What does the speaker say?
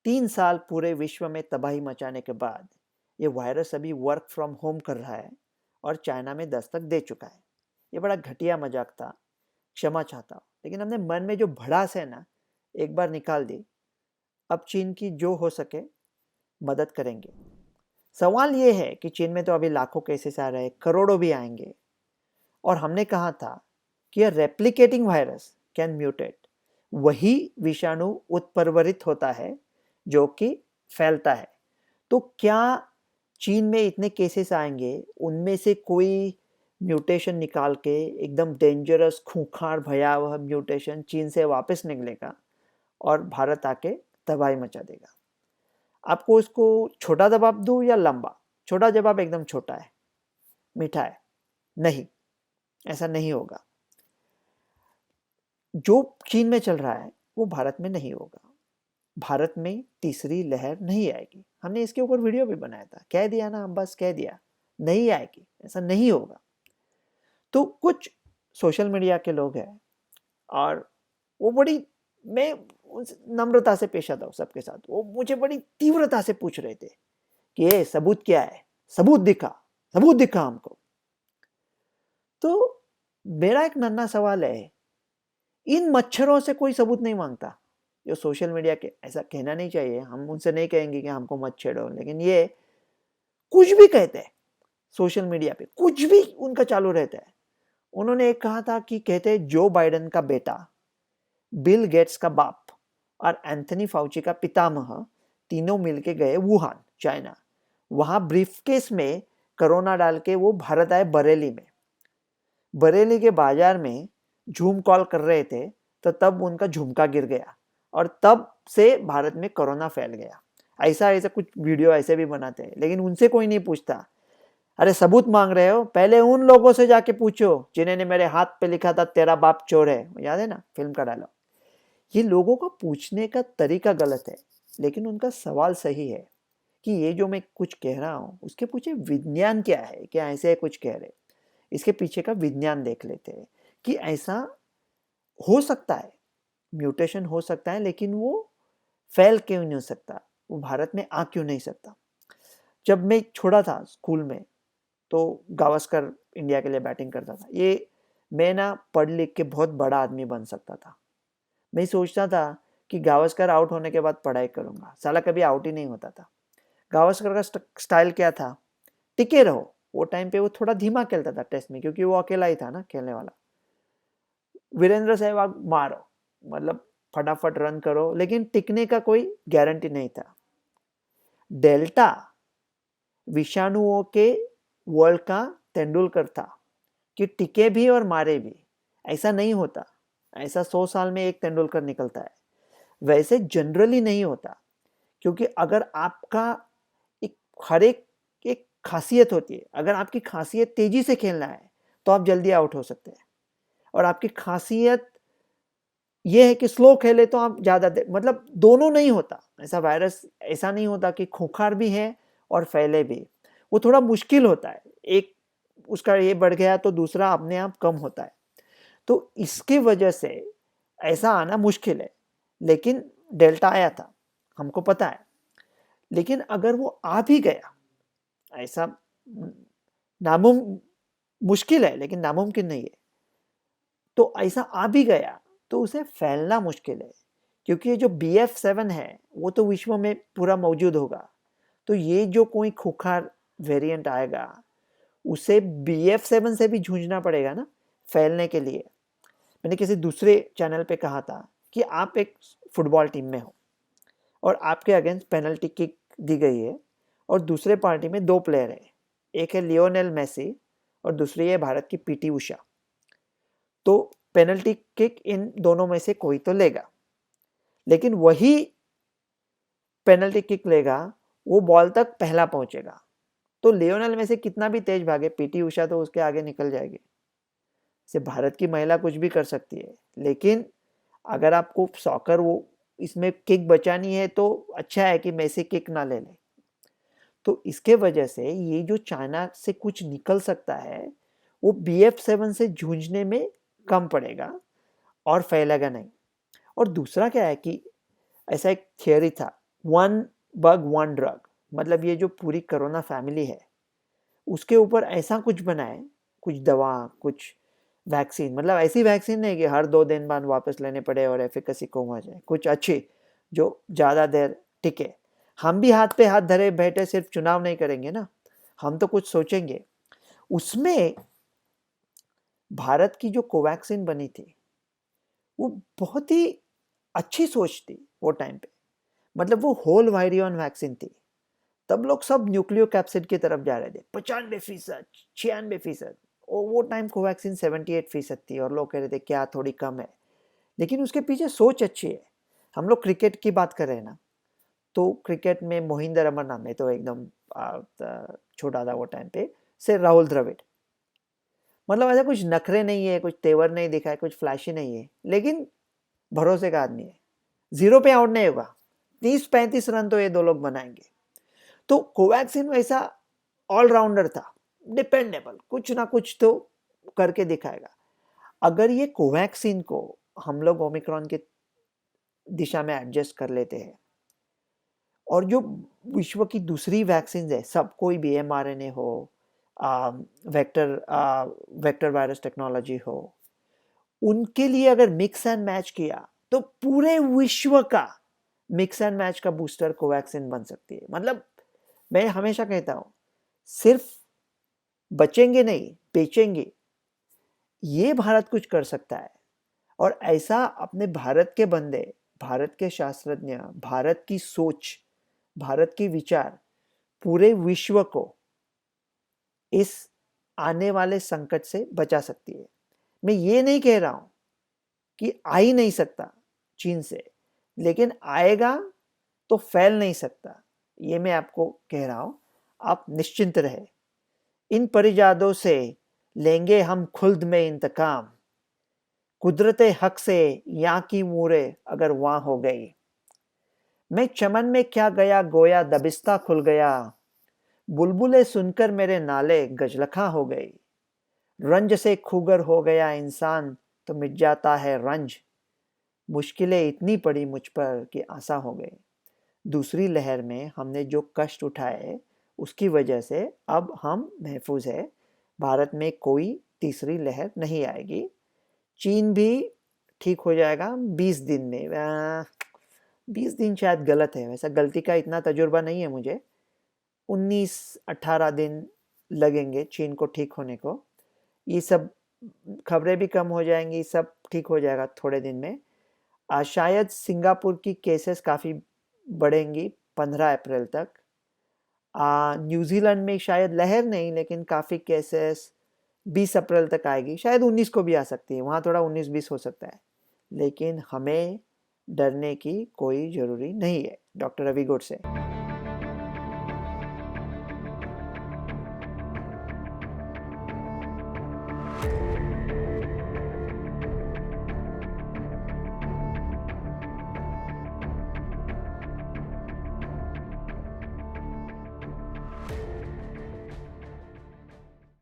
3 साल पूरे विश्व में तबाही मचाने के बाद ये वायरस अभी वर्क फ्रॉम होम कर रहा है और चाइना में दस्तक दे चुका है। ये बड़ा घटिया मजाक था, क्षमा चाहता हूँ, लेकिन हमने मन में जो भड़ास है ना, एक बार निकाल दी। अब चीन की जो हो सके मदद करेंगे। सवाल ये है कि चीन में तो अभी लाखों केसेस आ रहे हैं, करोड़ों भी आएंगे, और हमने कहा था कि यह रेप्लिकेटिंग वायरस कैन म्यूटेट, वही विषाणु उत्परिवर्तित होता है जो कि फैलता है। तो क्या चीन में इतने केसेस आएंगे, उनमें से कोई म्यूटेशन निकाल के एकदम डेंजरस, खूंखार, भयावह म्यूटेशन चीन से वापस निकलेगा और भारत आके तबाही मचा देगा? आपको इसको छोटा जवाब दूं या लंबा? छोटा जवाब एकदम छोटा है, मीठा है। नहीं, ऐसा नहीं होगा। जो चीन में चल रहा है वो भारत में नहीं होगा। भारत में तीसरी लहर नहीं आएगी। हमने इसके ऊपर वीडियो भी बनाया था, कह दिया ना, बस कह दिया, नहीं आएगी, ऐसा नहीं होगा। तो कुछ सोशल मीडिया के लोग हैं और वो बड़ी, मैं नम्रता से पेश आता हूँ सबके साथ, वो मुझे बड़ी तीव्रता से पूछ रहे थे कि ये सबूत क्या है, सबूत दिखा, सबूत दिखा हमको। तो मेरा एक नन्हा सवाल है, इन मच्छरों से कोई सबूत नहीं मांगता जो सोशल मीडिया के, ऐसा कहना नहीं चाहिए, हम उनसे नहीं कहेंगे कि हमको मत छेड़ो, लेकिन ये कुछ भी कहते हैं सोशल मीडिया पे, कुछ भी उनका चालू रहता है। उन्होंने एक कहा था कि कहते हैं जो बाइडेन का बेटा, बिल गेट्स का बाप और एंथनी फाउची का पितामह तीनों मिलके गए वुहान, चाइना। वहां ब्रीफकेस में कोरोना डाल के वो भारत आए, बरेली में। बरेली के बाजार में झूम कॉल कर रहे थे, तो तब उनका झुमका गिर गया और तब से भारत में कोरोना फैल गया। ऐसा ऐसा कुछ वीडियो ऐसे भी बनाते हैं, लेकिन उनसे कोई नहीं पूछता। अरे सबूत मांग रहे हो, पहले उन लोगों से जाके पूछो जिन्होंने मेरे हाथ पे लिखा था तेरा बाप चोर है, याद है ना फिल्म का डायलॉग। ये लोगों का पूछने का तरीका गलत है, लेकिन उनका सवाल सही है कि ये जो मैं कुछ कह रहा हूँ उसके पीछे विज्ञान क्या है, क्या ऐसे कुछ कह रहे, इसके पीछे का विज्ञान देख लेते हैं कि ऐसा हो सकता है, म्यूटेशन हो सकता है, लेकिन वो फैल क्यों नहीं हो सकता, वो भारत में आ क्यों नहीं सकता। जब मैं छोड़ा था स्कूल में, तो गावस्कर इंडिया के लिए बैटिंग करता था। ये मैं ना पढ़ लिख के बहुत बड़ा आदमी बन सकता था। मैं सोचता था कि गावस्कर आउट होने के बाद पढ़ाई करूंगा, साला कभी आउट ही नहीं होता था। गावस्कर का स्टाइल क्या था, टिके रहो। वो टाइम पे वो थोड़ा धीमा खेलता था टेस्ट में, क्योंकि वो अकेला ही था ना खेलने वाला। वीरेंद्र सहवाग मारो, मतलब फटाफट रन करो, लेकिन टिकने का कोई गारंटी नहीं था। डेल्टा विषाणुओं के वर्ल्ड का तेंदुलकर था कि टिके भी और मारे भी। ऐसा नहीं होता, ऐसा 100 साल में एक तेंदुलकर निकलता है, वैसे जनरली नहीं होता। क्योंकि अगर आपका एक हर एक खासियत होती है, अगर आपकी खासियत तेजी से खेलना है तो आप जल्दी आउट हो सकते हैं, और आपकी खासियत ये है कि स्लो खेले तो आप ज़्यादा देर, मतलब दोनों नहीं होता। ऐसा वायरस ऐसा नहीं होता कि खूंखार भी है और फैले भी, वो थोड़ा मुश्किल होता है। एक उसका ये बढ़ गया तो दूसरा अपने आप कम होता है। तो इसकी वजह से ऐसा आना मुश्किल है, लेकिन डेल्टा आया था, हमको पता है। लेकिन अगर वो आ भी गया, ऐसा नामुम मुश्किल है लेकिन नामुमकिन नहीं है, तो ऐसा आ भी गया तो उसे फैलना मुश्किल है, क्योंकि ये जो BF7 है वो तो विश्व में पूरा मौजूद होगा। तो ये जो कोई खुखार वेरिएंट आएगा, उसे BF7 से भी जूझना पड़ेगा ना फैलने के लिए। मैंने किसी दूसरे चैनल पे कहा था कि आप एक फुटबॉल टीम में हो और आपके अगेंस्ट पेनल्टी किक दी गई है, और दूसरे पार्टी में 2 प्लेयर है, एक है लियोनेल मेसी और दूसरी है भारत की PT उषा। तो पेनल्टी किक इन दोनों में से कोई तो लेगा, लेकिन वही पेनल्टी किक लेगा वो बॉल तक पहला पहुंचेगा। तो लियोनेल मेसी कितना भी तेज भागे, PT उषा तो उसके आगे निकल जाएगी। से भारत की महिला कुछ भी कर सकती है, लेकिन अगर आपको सॉकर वो इसमें किक बचानी है तो अच्छा है कि मेसी किक ना ले ले। तो इसके वजह से ये जो चाइना से कुछ निकल सकता है वो BF7 से जूझने में कम पड़ेगा और फैलेगा नहीं। और दूसरा क्या है कि ऐसा एक थियोरी था वन बग वन ड्रग, मतलब ये जो पूरी कोरोना फैमिली है उसके ऊपर ऐसा कुछ बनाए, कुछ दवा, कुछ वैक्सीन, मतलब ऐसी वैक्सीन नहीं कि हर 2 दिन बाद वापस लेने पड़े और एफिकेसी कम हो जाए, कुछ अच्छी जो ज़्यादा देर टिके। हम भी हाथ पे हाथ धरे बैठे सिर्फ चुनाव नहीं करेंगे ना, हम तो कुछ सोचेंगे। उसमें भारत की जो कोवैक्सीन बनी थी वो बहुत ही अच्छी सोच थी वो टाइम पे, मतलब वो होल वायरियन वैक्सीन थी। तब लोग सब न्यूक्लियो कैप्सिड की तरफ जा रहे थे, 95%, 96%। और वो टाइम कोवैक्सीन 78% थी और लोग कह रहे थे क्या थोड़ी कम है, लेकिन उसके पीछे सोच अच्छी है। हम लोग क्रिकेट की बात कर रहे हैं ना, तो क्रिकेट में मोहिंदर अमरनाथ में तो एकदम छोटा था वो टाइम पे, से राहुल द्रविड़, मतलब ऐसा कुछ नखरे नहीं है, कुछ तेवर नहीं दिखा है, कुछ फ्लैशी नहीं है, लेकिन भरोसे का आदमी है। 0 पे आउट नहीं होगा, 30-35 रन तो ये 2 लोग बनाएंगे। तो कोवैक्सीन वैसा ऑलराउंडर था, डिपेंडेबल, कुछ ना कुछ तो करके दिखाएगा। अगर ये कोवैक्सीन को हम लोग ओमिक्रॉन की दिशा में एडजस्ट कर लेते हैं और जो विश्व की दूसरी वैक्सीन है, सब कोई भी mRNA हो, वेक्टर वायरस टेक्नोलॉजी हो, उनके लिए अगर मिक्स एंड मैच किया तो पूरे विश्व का मिक्स एंड मैच का बूस्टर कोवैक्सीन बन सकती है। मतलब मैं हमेशा कहता हूं, सिर्फ बचेंगे नहीं, बेचेंगे, ये भारत कुछ कर सकता है। और ऐसा अपने भारत के बंदे, भारत के शास्त्रज्ञ, भारत की सोच, भारत की विचार पूरे विश्व को इस आने वाले संकट से बचा सकती है। मैं ये नहीं कह रहा हूं कि आ ही नहीं सकता चीन से, लेकिन आएगा तो फैल नहीं सकता, ये मैं आपको कह रहा हूं। आप निश्चिंत रहे, इन परिजादों से लेंगे हम खुल्द में इंतकाम, कुदरते हक से यहाँ की मूरे अगर वहां हो गई। मैं चमन में क्या गया गोया दबिस्ता खुल गया, बुलबुलें सुनकर मेरे नाले गजलखा हो गई। रंज से खूगर हो गया इंसान तो मिट जाता है रंज, मुश्किलें इतनी पड़ी मुझ पर कि आसा हो गई। दूसरी लहर में हमने जो कष्ट उठाए उसकी वजह से अब हम महफूज है। भारत में कोई तीसरी लहर नहीं आएगी। चीन भी ठीक हो जाएगा 20 दिन में। 20 दिन शायद गलत है, वैसा गलती का इतना तजुर्बा नहीं है मुझे। 19-18 दिन लगेंगे चीन को ठीक होने को। ये सब खबरें भी कम हो जाएंगी, सब ठीक हो जाएगा थोड़े दिन में। शायद सिंगापुर की केसेस काफ़ी बढ़ेंगी 15 अप्रैल तक। न्यूजीलैंड में शायद लहर नहीं, लेकिन काफ़ी केसेस 20 अप्रैल तक आएगी, शायद 19 को भी आ सकती है, वहाँ थोड़ा 19-20 हो सकता है। लेकिन हमें डरने की कोई ज़रूरी नहीं है। डॉक्टर रवि गोडसे।